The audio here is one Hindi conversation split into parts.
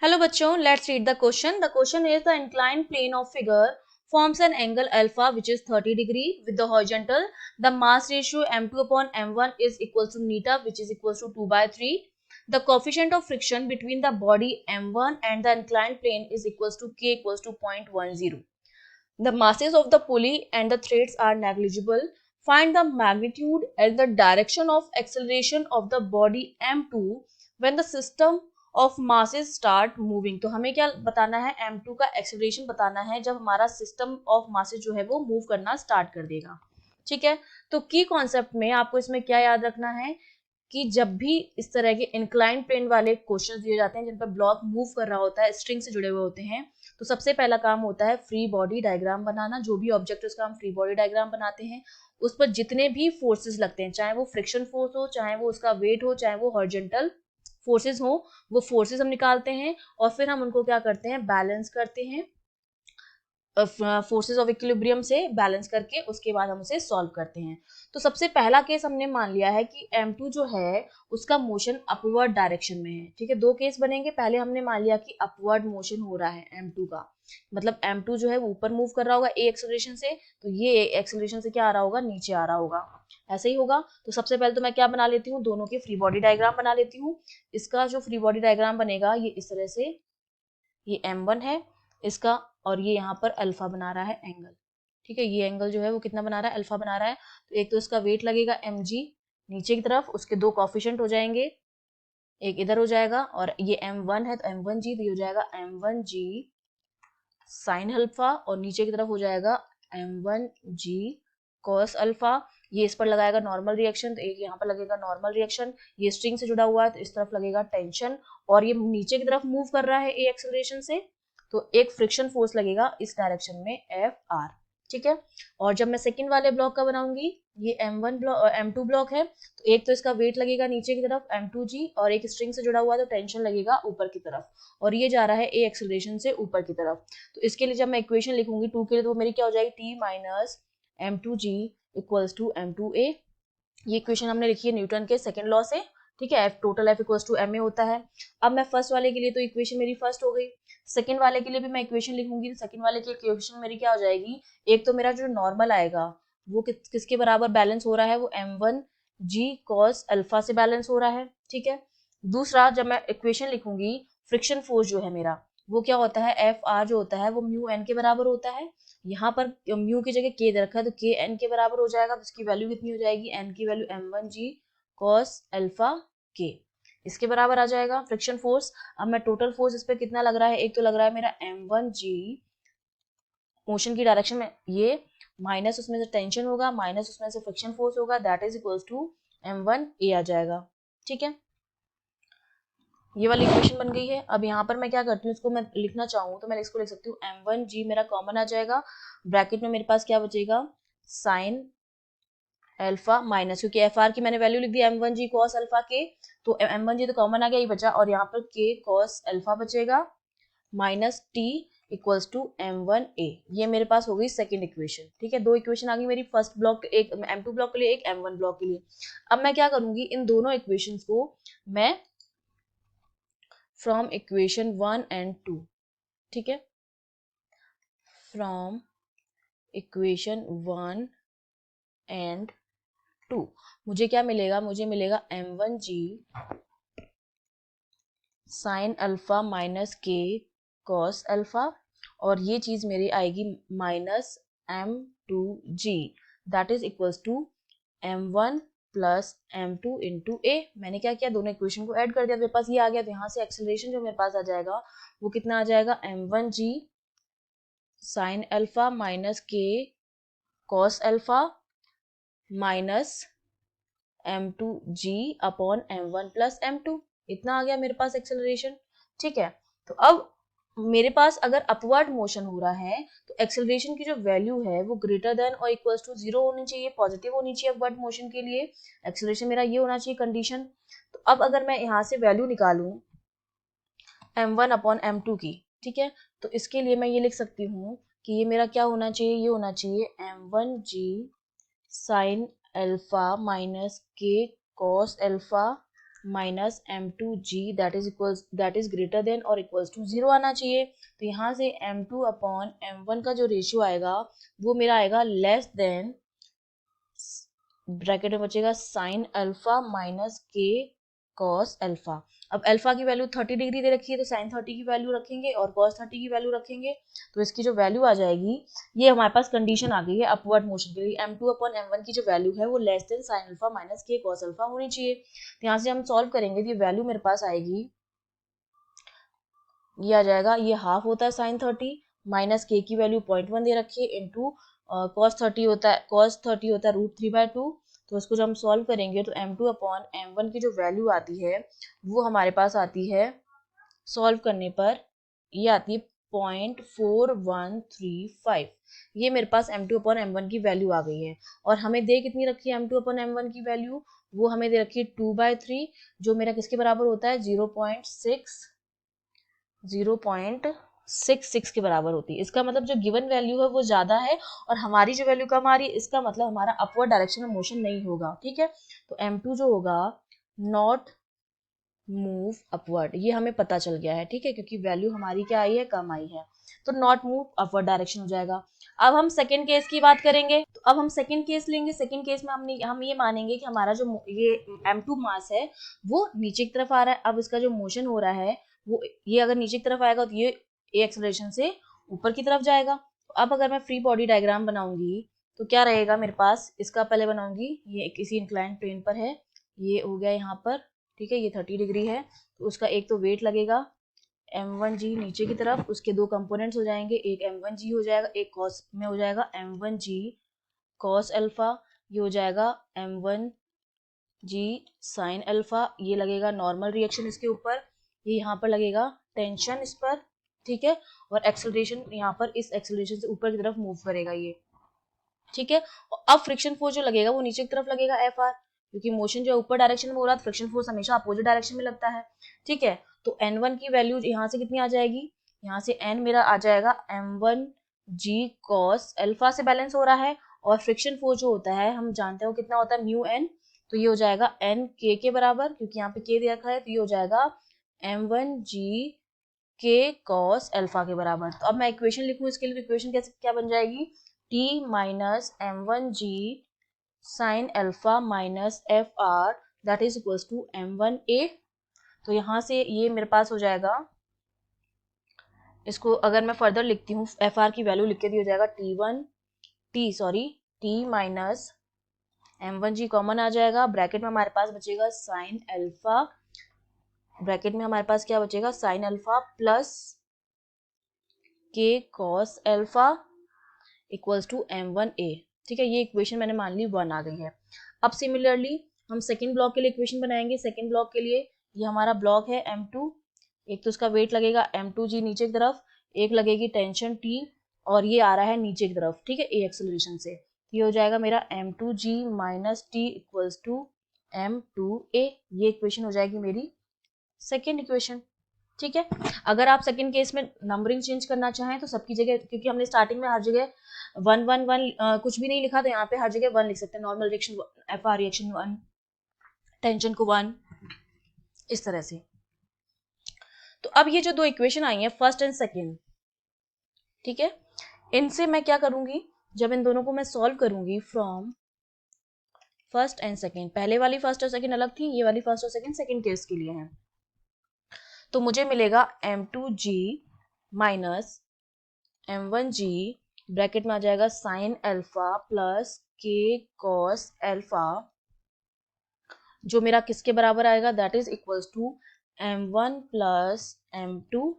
Hello bachcho, let's read the question. The question is the inclined plane of figure forms an angle alpha which is 30 degree with the horizontal. The mass ratio m2 upon m1 is equal to neta which is equal to 2 by 3. The coefficient of friction between the body m1 and the inclined plane is equal to k equals to 0.10. The masses of the pulley and the threads are negligible. Find the magnitude and the direction of acceleration of the body m2 when the system of masses start moving. तो हमें क्या बताना है, m2 का एक्सेलरेशन बताना है जब हमारा सिस्टम ऑफ मासेस जो है वो मूव करना स्टार्ट कर देगा। ठीक है, तो की कॉन्सेप्ट में आपको इसमें क्या याद रखना है कि जब भी इस तरह के इंक्लाइन प्लेन वाले क्वेश्चन दिए जाते हैं जिन पर ब्लॉक मूव कर रहा होता है, स्ट्रिंग से जुड़े हुए होते हैं, तो सबसे पहला काम होता है फ्री बॉडी डायग्राम बनाना। जो भी ऑब्जेक्ट उसका हम फ्री बॉडी डायग्राम बनाते हैं उस पर जितने भी फोर्सेस लगते हैं, चाहे वो फ्रिक्शन फोर्स हो, चाहे वो उसका वेट हो, चाहे वो हॉरिजॉन्टल फोर्सेस हो, वो फोर्सेस हम निकालते हैं और फिर हम उनको क्या करते हैं, बैलेंस करते हैं, फोर्सेस ऑफ इक्विलिब्रियम से बैलेंस करके उसके बाद हम उसे सॉल्व करते हैं। तो सबसे पहला केस हमने मान लिया है कि m2 जो है उसका मोशन अपवर्ड डायरेक्शन में है। ठीक है, दो केस बनेंगे। पहले हमने मान लिया कि अपवर्ड मोशन हो रहा है m2 का, मतलब m2 जो है वो ऊपर मूव कर रहा होगा a एक्सेलरेशन से, तो ये एक्सेलरेशन से क्या आ रहा होगा, नीचे आ रहा होगा। ऐसे ही होगा। तो सबसे पहले तो मैं क्या बना लेती हूँ, दोनों के फ्री बॉडी डायग्राम बना लेती हूँ। इसका जो फ्री बॉडी डायग्राम बनेगा ये इस तरह से, ये m1 है इसका, और ये यहाँ पर अल्फा बना रहा है एंगल। ठीक है, ये एंगल जो है वो कितना बना रहा है, अल्फा बना रहा है। तो एक तो इसका वेट लगेगा mg नीचे की तरफ, उसके दो कॉफिशिएंट हो जाएंगे, एक इधर हो जाएगा, और ये m1 है तो m1g, तो ये हो जाएगा m1g साइन अल्फा, और नीचे की तरफ हो जाएगा m1g cos अल्फा। ये इस पर लगाएगा नॉर्मल रिएक्शन, तो एक यहाँ पर लगेगा नॉर्मल रिएक्शन। ये स्ट्रिंग से जुड़ा हुआ है तो इस तरफ लगेगा टेंशन, और ये नीचे की तरफ मूव कर रहा है ए एक्सेलरेशन से, तो एक फ्रिक्शन फोर्स लगेगा इस डायरेक्शन में एफ आर। ठीक है, और जब मैं सेकंड वाले ब्लॉक का बनाऊंगी, ये m1 ब्लॉक m2 ब्लॉक है, तो एक तो इसका वेट लगेगा नीचे की तरफ m2g, और एक स्ट्रिंग से जुड़ा हुआ है तो टेंशन लगेगा ऊपर की तरफ, और ये जा रहा है ए एक्सेलरेशन से ऊपर की तरफ। तो इसके लिए जब मैं इक्वेशन लिखूंगी 2 के लिए, तो मेरी क्या हो जाएगी, t minus m2g equals to m2a। ये इक्वेशन हमने लिखी है न्यूटन के सेकंड लॉ से। ठीक है, total F equals to ma होता है। अब मैं फर्स्ट वाले के लिए तो इक्वेशन मेरी फर्स्ट हो गई, सेकंड वाले के लिए भी मैं इक्वेशन लिखूंगी, तो सेकंड वाले की इक्वेशन मेरी क्या हो जाएगी, एक तो मेरा जो नॉर्मल आएगा वो किसके बराबर बैलेंस हो रहा है, वो m1g cos अल्फा से बैलेंस हो रहा है। ठीक है, दूसरा जब मैं इक्वेशन लिखूंगी, फ्रिक्शन फोर्स जो है मेरा वो क्या होता है, एफ आर जो होता है वो म्यू एन के बराबर होता है। यहाँ पर म्यू की जगह के दे रखा है तो के एन के बराबर हो जाएगा, तो इसकी वैल्यू कितनी हो जाएगी, एन की वैल्यू m1g cos अल्फा के, इसके बराबर आ जाएगा फ्रिक्शन फोर्स। अब मैं टोटल फोर्स इस पे कितना लग रहा है, एक तो लग रहा है मेरा m1g मोशन की डायरेक्शन में, ये माइनस उसमें से टेंशन होगा, माइनस उसमें से फ्रिक्शन फोर्स होगा, that is equals to m1a आ जाएगा। ठीक है, ये वाली इक्वेशन बन गई है। अब यहाँ पर मैं क्या करती हूँ, इसको मैं लिखना चाहूँ तो मैं इसको लिख सकती हूँ m1g मेरा कॉमन आ जाएगा, ब्रैकेट में मेरे पास क्या बचेगा, साइन अल्फा माइनस, क्योंकि एफ आर की मैंने वैल्यू लिख दी m1g cos अल्फा के, तो m1g तो कॉमन आ गया, ये बचा, और यहाँ पर k cos अल्फा बचेगा minus t equals to m1a। ये मेरे पास हो गई सेकंड इक्वेशन। ठीक है, दो इक्वेशन आ गई मेरी, फर्स्ट ब्लॉक एक m2 ब्लॉक के लिए, एक m1 ब्लॉक के लिए। अब मैं क्या करूंगी, इन दोनों इक्वेशंस को मैं फ्रॉम इक्वेशन 1 एंड 2, ठीक है, फ्रॉम इक्वेशन 1 एंड 2 मुझे क्या मिलेगा, मुझे मिलेगा m1g sine alpha minus k cos alpha, और ये चीज मेरी आएगी minus m2g that is equals to m1 plus m2 into a. मैंने क्या किया, दोनों इक्वेशन को ऐड कर दिया, मेरे पास ये आ गया, तो यहाँ से एक्सेलरेशन जो मेरे पास आ जाएगा वो कितना आ जाएगा, m1g sine alpha minus k cos alpha minus m2g upon m1 plus m2, इतना आ गया मेरे पास एक्सेलरेशन। ठीक है, तो अब मेरे पास अगर अपवर्ड मोशन हो रहा है तो एक्सेलरेशन की जो वैल्यू है वो ग्रेटर देन और इक्वल्स टू 0 होनी चाहिए, पॉजिटिव होनी चाहिए अपवर्ड मोशन के लिए। एक्सेलरेशन मेरा ये होना चाहिए कंडीशन। तो अब अगर मैं यहाँ से वैल्यू निकालूं m1 अपॉन m2 की, ठीक है, तो इसके लिए मैं ये लिख सकती हूँ कि ये मेरा क्या होना चाहिए, ये होना चाहिए m1g sine alpha minus k cos alpha minus m2g that is greater then और इक्वल्स टू 0 आना चाहिए। तो यहाँ से m2 अपॉन m1 का जो रेशियो आएगा वो मेरा आएगा लेस देन, ब्रैकेट में बचेगा sine alpha minus k cos alpha. अब अल्फा की वैल्यू 30 डिग्री दे रखी है तो साइन 30 की वैल्यू रखेंगे और कॉस 30 की वैल्यू रखेंगे, तो इसकी जो वैल्यू आ जाएगी, ये हमारे पास कंडीशन आ गई है अपवर्ड मोशन के लिए। m2 अपॉन m1 की जो वैल्यू है वो less than sign alpha minus k cos alpha होनी चाहिए। तो यहाँ से हम सॉल्व करेंगे तो ये वैल्यू मेरे पास आएगी, ये आ जाएगा, ये हाफ होता है साइन 30 माइनस के की वैल्यू 0.1 दे रखी है इंटू कॉस 30 होता है, √3/2। तो उसको जब हम सॉल्व करेंगे तो m2 अपॉन m1 की जो वैल्यू आती है वो हमारे पास आती है सॉल्व करने पर, ये आती है 0.4135। ये मेरे पास m2 अपॉन m1 की वैल्यू आ गई है। और हमें दे कितनी रखी है m2 अपॉन m1 की वैल्यू, वो हमें दे रखी है 2/3, जो मेरा किसके बराबर होता है 0.66 के बराबर होती है। इसका मतलब जो गिवन वैल्यू है वो ज्यादा है और हमारी जो वैल्यू कम आ रही है, इसका मतलब हमारा अपवर्ड डायरेक्शन में मोशन नहीं होगा। ठीक है, तो m2 जो होगा नॉट मूव अपवर्ड, ये हमें पता चल गया है। ठीक है, क्योंकि वैल्यू हमारी क्या आई है, कम आई है, तो नॉट मूव अपवर्ड डायरेक्शन हो जाएगा। अब हम सेकंड केस की बात करेंगे, तो अब हम सेकंड केस लेंगे। सेकंड केस में हम ये मानेंगे कि हमारा जो ये m2 मास है वो नीचे की तरफ आ रहा है। अब इसका जो मोशन हो रहा है वो, ये अगर नीचे की तरफ आएगा तो ये एक्सेलरेशन से ऊपर की तरफ जाएगा। तो अब अगर मैं फ्री बॉडी डायग्राम बनाऊंगी तो क्या रहेगा मेरे पास, इसका पहले बनाऊंगी, ये किसी इंक्लाइन प्लेन पर है, ये हो गया यहाँ पर। ठीक है, ये 30 डिग्री है, तो उसका एक तो वेट लगेगा m1g नीचे की तरफ, उसके दो कंपोनेंट्स हो जाएंगे, एक m1g हो जाएगा, एक कॉस में हो जाएगा m1g कॉस अल्फा, ये हो जाएगा m1g साइन अल्फा। ये लगेगा नॉर्मल रिएक्शन इसके ऊपर, ये यहाँ पर लगेगा टेंशन इस पर। ठीक है, और एक्सेलरेशन यहाँ पर इस एक्सेलरेशन से ऊपर की तरफ मूव करेगा ये। ठीक है, और अब फ्रिक्शन फोर्स जो लगेगा वो नीचे की तरफ लगेगा Fr, क्योंकि मोशन जो ऊपर डायरेक्शन में हो रहा है, फ्रिक्शन फोर्स हमेशा अपोजिट डायरेक्शन में लगता है। ठीक है, तो n1 की वैल्यू यहाँ से कितनी आ जाएगी, यहाँ से n मेरा आ जाएगा m1g cos अल्फा से बैलेंस हो रहा है, और फ्रिक्शन फोर्स जो होता है हम जानते हो कितना होता है म्यू n, तो ये हो जाएगा n k के बराबर, क्योंकि यहाँ पे k दे रखा है, तो ये हो जाएगा m1g k cos अल्फा के बराबर। तो अब मैं इक्वेशन लिखूं इसके लिए, तो इक्वेशन कैसे क्या बन जाएगी, t minus m1g sine alpha minus fr that is equals to m1a। तो यहाँ से ये मेरे पास हो जाएगा, इसको अगर मैं फर्दर लिखती हूँ fr की वैल्यू लिख के दी हो जाएगा t माइनस m1g कॉमन आ जाएगा, ब्रैकेट में हमारे पास बचेगा साइन अल्फा, ब्रैकेट में हमारे पास क्या बचेगा sine alpha plus k cos alpha equals to m1a। ठीक है, ये इक्वेशन मैंने मान ली 1 आ गई है। अब सिमिलरली हम सेकंड ब्लॉक के लिए इक्वेशन बनाएंगे। सेकंड ब्लॉक के लिए ये हमारा ब्लॉक है m2, एक तो उसका वेट लगेगा m2g नीचे की तरफ, एक लगेगी टेंशन t, और ये आ रहा है नीचे की तरफ। ठीक है, a एक्सेलरेशन से, ये हो जाएगा मेरा m2g minus t equals to m2a। ये इक्वेशन हो जाएगी मेरी सेकेंड इक्वेशन। ठीक है, अगर आप सेकंड केस में नंबरिंग चेंज करना चाहें तो सबकी जगह, क्योंकि हमने स्टार्टिंग में हर जगह 1 कुछ भी नहीं लिखा, तो यहाँ पे हर जगह 1 लिख सकते हैं, normal reaction FR reaction 1, tension को 1, इस तरह से। तो अब ये जो दो इक्वेशन आई हैं फर्स्ट एंड सेकंड, ठीक है, इनसे मैं क्या करूंगी, जब इन दोनों को मैं सॉल्व करूंगी फ्रॉम फर्स्ट एंड सेकंड, पहले वाली फर्स्ट और सेकंड अलग थी, ये वाली फर्स्ट और सेकंड सेकंड केस के लिए है, तो मुझे मिलेगा m2g माइनस m1g, ब्रैकेट में आ जाएगा sine alpha plus k cos alpha, जो मेरा किसके बराबर आएगा, that is equals to m1 plus m2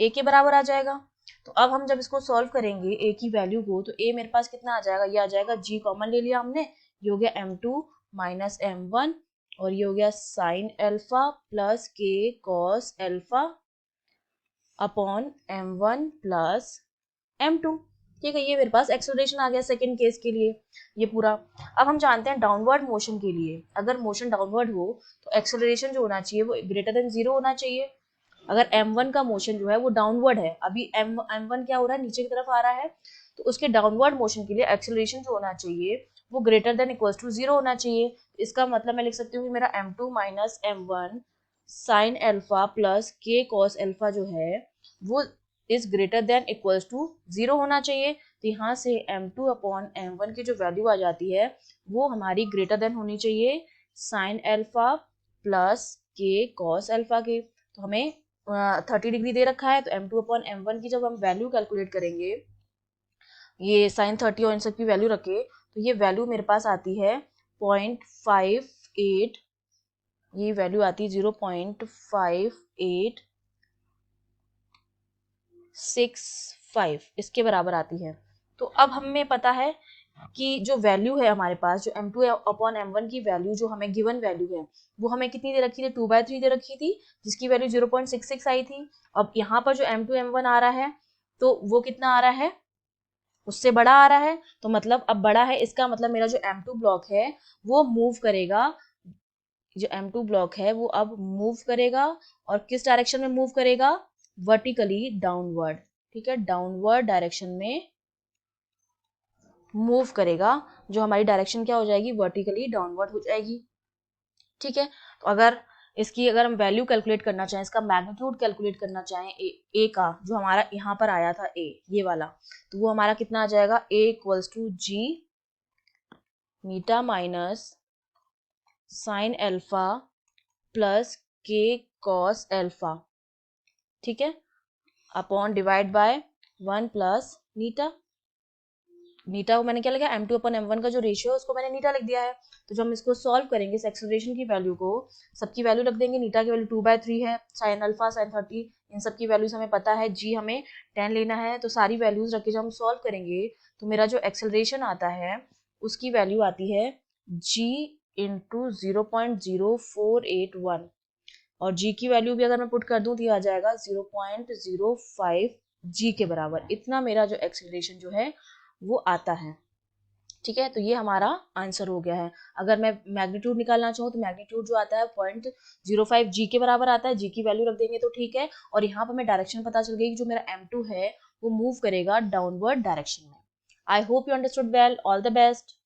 a के बराबर आ जाएगा। तो अब हम जब इसको सॉल्व करेंगे a की वैल्यू को, तो a मेरे पास कितना आ जाएगा, ये आ जाएगा g कॉमन ले लिया हमने, ये हो गया m2 माइनस m1, और ये हो गया sign alpha plus k cos alpha upon m1 plus m2। ठीक है, ये मेरे पास एक्सेलरेशन आ गया सेकंड केस के लिए ये पूरा। अब हम जानते हैं डाउनवर्ड मोशन के लिए, अगर मोशन डाउनवर्ड हो तो एक्सेलरेशन जो होना चाहिए वो ग्रेटर देन 0 होना चाहिए। अगर m1 का मोशन जो है वो डाउनवर्ड है, अभी m1 क्या हो रहा है, नीचे की तरफ आ रहा है, तो उसके डाउनवर्ड मोशन के लिए एक्सेलरेशन जो होना चाहिए वो ग्रेटर देन इक्वल्स टू 0 होना चाहिए। इसका मतलब मैं लिख सकती हूँ कि मेरा m2 minus m1 sine alpha plus k cos alpha जो है वो is greater than equals to 0 होना चाहिए। तो यहाँ से m2 अपॉन m1 की जो वैल्यू आ जाती है वो हमारी ग्रेटर देन होनी चाहिए sign alpha plus k cos alpha के। तो हमें 30 डिग्री दे रखा है, तो m2 अपॉन m1 की जब हम वैल्यू कैलकुलेट करेंगे, ये साइन 30 और इन सब की वैल्यू रखे, तो ये वैल्यू मेरे पास आती है 0.58, ये वैल्यू आती है 0.5865 इसके बराबर आती है। तो अब हमें पता है कि जो वैल्यू है हमारे पास, जो m2 अपॉन m1 की वैल्यू जो हमें गिवन वैल्यू है वो हमें कितनी दे रखी थी, 2/3 दे रखी थी, जिसकी वैल्यू 0.66 आई थी। अब यहाँ पर जो m2 m1 आ रहा है तो वो कितना आ रहा है, उससे बड़ा आ रहा है, तो मतलब अब बड़ा है, इसका मतलब मेरा जो m2 ब्लॉक है वो मूव करेगा, जो m2 ब्लॉक है वो अब मूव करेगा, और किस डायरेक्शन में मूव करेगा, वर्टिकली डाउनवर्ड। ठीक है, डाउनवर्ड डायरेक्शन में मूव करेगा, जो हमारी डायरेक्शन क्या हो जाएगी, वर्टिकली डाउनवर्ड हो जाएगी। ठीक है, तो अगर हम वैल्यू कैलकुलेट करना चाहें, इसका मैग्नीट्यूड कैलकुलेट करना चाहें ए का, जो हमारा यहाँ पर आया था ए ये वाला, तो वो हमारा कितना आ जाएगा, ए इक्वल्स टू जी मीटा minus sine alpha plus k cos alpha. ठीक है, अपॉन डिवाइड बाय 1 प्लस नीटा। नीटा को मैंने क्या लिखा, m2 अपन m1 का जो रेशियो है उसको मैंने नीटा लिख दिया है। तो जब हम इसको सॉल्व करेंगे, इस एक्सेलरेशन की वैल्यू को, सबकी वैल्यू रख देंगे, नीटा की वैल्यू 2/3 है, साइन अल्फा साइन 30 इन सब की वैल्यूज हमें पता है, जी हमें 10 लेना है, तो सारी वैल्यूज रख के जब हम सॉल्व करेंगे तो मेरा जो एक्सेलरेशन आता है उसकी वैल्यू आती है g इंटू 0.0481, और g की वैल्यू भी अगर मैं पुट कर दूं तो ये आ जाएगा 0.05 g के बराबर। इतना मेरा जो एक्सेलरेशन जो है वो आता है। ठीक है, तो ये हमारा आंसर हो गया है। अगर मैं मैग्नीट्यूड निकालना चाहूँ तो मैग्नीट्यूड जो आता है 0.05 जी के बराबर आता है, जी की वैल्यू रख देंगे तो ठीक है, और यहाँ पर मैं डायरेक्शन पता चल गई कि जो मेरा m2 है वो मूव करेगा डाउनवर्ड डायरेक्शन में। I hope you understood well, all the best.